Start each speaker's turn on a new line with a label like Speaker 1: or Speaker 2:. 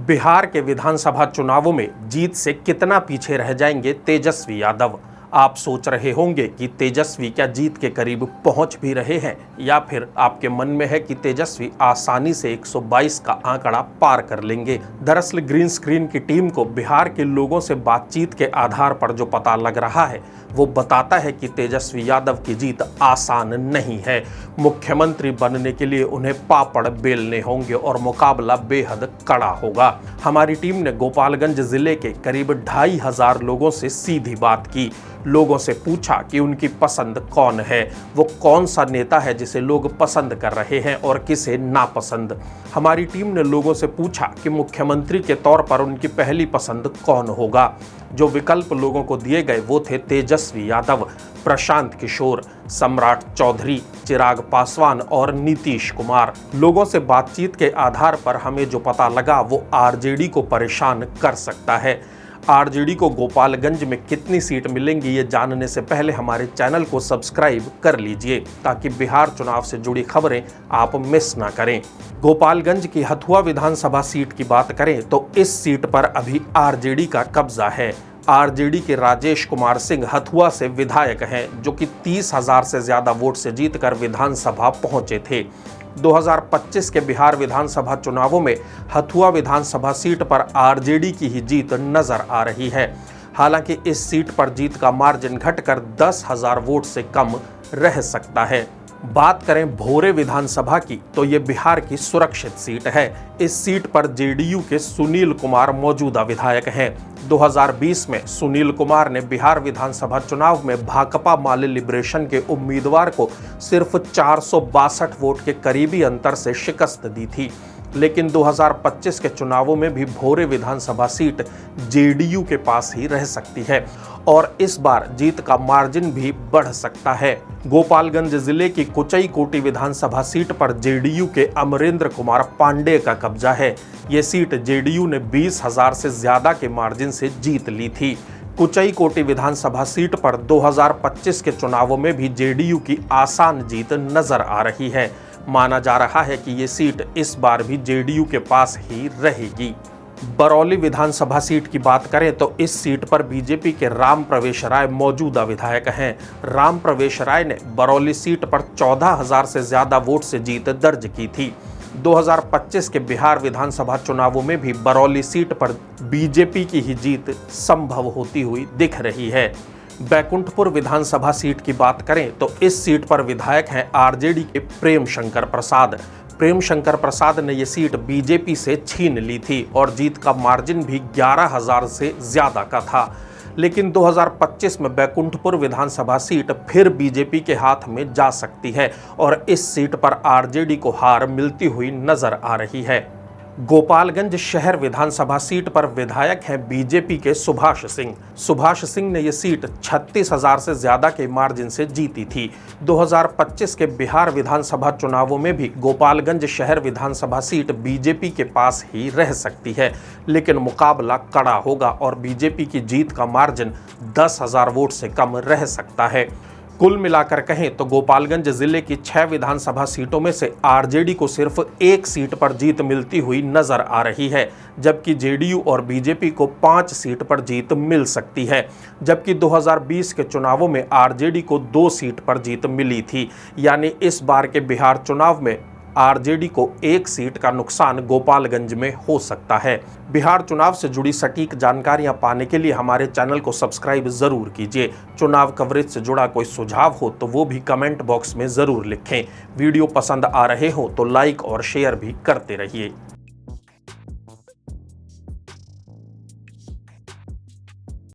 Speaker 1: बिहार के विधानसभा चुनावों में जीत से कितना पीछे रह जाएंगे तेजस्वी यादव। आप सोच रहे होंगे कि तेजस्वी क्या जीत के करीब पहुंच भी रहे हैं, या फिर आपके मन में है कि तेजस्वी आसानी से 122 का आंकड़ा पार कर लेंगे। दरअसल ग्रीन स्क्रीन की टीम को बिहार के लोगों से बातचीत के आधार पर जो पता लग रहा है वो बताता है कि तेजस्वी यादव की जीत आसान नहीं है। मुख्यमंत्री बनने के लिए उन्हें पापड़ बेलने होंगे और मुकाबला बेहद कड़ा होगा। हमारी टीम ने गोपालगंज जिले के करीब 2500 लोगों से सीधी बात की। लोगों से पूछा कि उनकी पसंद कौन है, वो कौन सा नेता है जिसे लोग पसंद कर रहे हैं और किसे नापसंद। हमारी टीम ने लोगों से पूछा कि मुख्यमंत्री के तौर पर उनकी पहली पसंद कौन होगा। जो विकल्प लोगों को दिए गए वो थे तेजस्वी यादव, प्रशांत किशोर, सम्राट चौधरी, चिराग पासवान और नीतीश कुमार। लोगों से बातचीत के आधार पर हमें जो पता लगा वो आरजेडी को परेशान कर सकता है। आरजेडी को गोपालगंज में कितनी सीट मिलेंगी ये जानने से पहले हमारे चैनल को सब्सक्राइब कर लीजिए ताकि बिहार चुनाव से जुड़ी खबरें आप मिस ना करें। गोपालगंज की हथुआ विधानसभा सीट की बात करें तो इस सीट पर अभी आरजेडी का कब्जा है। आरजेडी के राजेश कुमार सिंह हथुआ से विधायक हैं, जो कि 30,000 से ज्यादा वोट से जीतकर विधानसभा पहुंचे थे। 2025 के बिहार विधानसभा चुनावों में हथुआ विधानसभा सीट पर आरजेडी की ही जीत नजर आ रही है। हालांकि इस सीट पर जीत का मार्जिन घटकर 10,000 वोट से कम रह सकता है। बात करें भोरे विधानसभा की तो ये बिहार की सुरक्षित सीट है। इस सीट पर जेडीयू के सुनील कुमार मौजूदा विधायक हैं। 2020 में सुनील कुमार ने बिहार विधानसभा चुनाव में भाकपा माले लिबरेशन के उम्मीदवार को सिर्फ 462 वोट के करीबी अंतर से शिकस्त दी थी। लेकिन 2025 के चुनावों में भी भोरे विधानसभा सीट जेडीयू के पास ही रह सकती है और इस बार जीत का मार्जिन भी बढ़ सकता है। गोपालगंज जिले की कुचाईकोटी विधानसभा सीट पर जेडीयू के अमरेंद्र कुमार पांडे का कब्जा है। ये सीट जेडीयू ने 20,000 से ज्यादा के मार्जिन से जीत ली थी। कुचाईकोटी विधानसभा सीट पर 2025 के चुनावों में भी जेडीयू की आसान जीत नजर आ रही है। माना जा रहा है कि ये सीट इस बार भी जेडीयू के पास ही रहेगी। बरौली विधानसभा सीट की बात करें तो इस सीट पर बीजेपी के राम प्रवेश राय मौजूदा विधायक हैं। राम प्रवेश राय ने बरौली सीट पर 14,000 से ज्यादा वोट से जीत दर्ज की थी। 2025 के बिहार विधानसभा चुनावों में भी बरौली सीट पर बीजेपी की ही जीत संभव होती हुई दिख रही है। बैकुंठपुर विधानसभा सीट की बात करें तो इस सीट पर विधायक हैं आरजेडी के प्रेम शंकर प्रसाद। प्रेम शंकर प्रसाद ने यह सीट बीजेपी से छीन ली थी और जीत का मार्जिन भी 11,000 से ज्यादा का था। लेकिन 2025 में बैकुंठपुर विधानसभा सीट फिर बीजेपी के हाथ में जा सकती है और इस सीट पर आरजेडी को हार मिलती हुई नजर आ रही है। गोपालगंज शहर विधानसभा सीट पर विधायक हैं बीजेपी के सुभाष सिंह। सुभाष सिंह ने यह सीट 36,000 से ज्यादा के मार्जिन से जीती थी। 2025 के बिहार विधानसभा चुनावों में भी गोपालगंज शहर विधानसभा सीट बीजेपी के पास ही रह सकती है, लेकिन मुकाबला कड़ा होगा और बीजेपी की जीत का मार्जिन 10,000 वोट से कम रह सकता है। कुल मिलाकर कहें तो गोपालगंज जिले की 6 विधानसभा सीटों में से आरजेडी को सिर्फ 1 सीट पर जीत मिलती हुई नजर आ रही है, जबकि जेडीयू और बीजेपी को 5 सीट पर जीत मिल सकती है। जबकि 2020 के चुनावों में आरजेडी को 2 सीट पर जीत मिली थी। यानी इस बार के बिहार चुनाव में आरजेडी को 1 सीट का नुकसान गोपालगंज में हो सकता है। बिहार चुनाव से जुड़ी सटीक जानकारियां पाने के लिए हमारे चैनल को सब्सक्राइब जरूर कीजिए। चुनाव कवरेज से जुड़ा कोई सुझाव हो तो वो भी कमेंट बॉक्स में जरूर लिखें। वीडियो पसंद आ रहे हो तो लाइक और शेयर भी करते रहिए।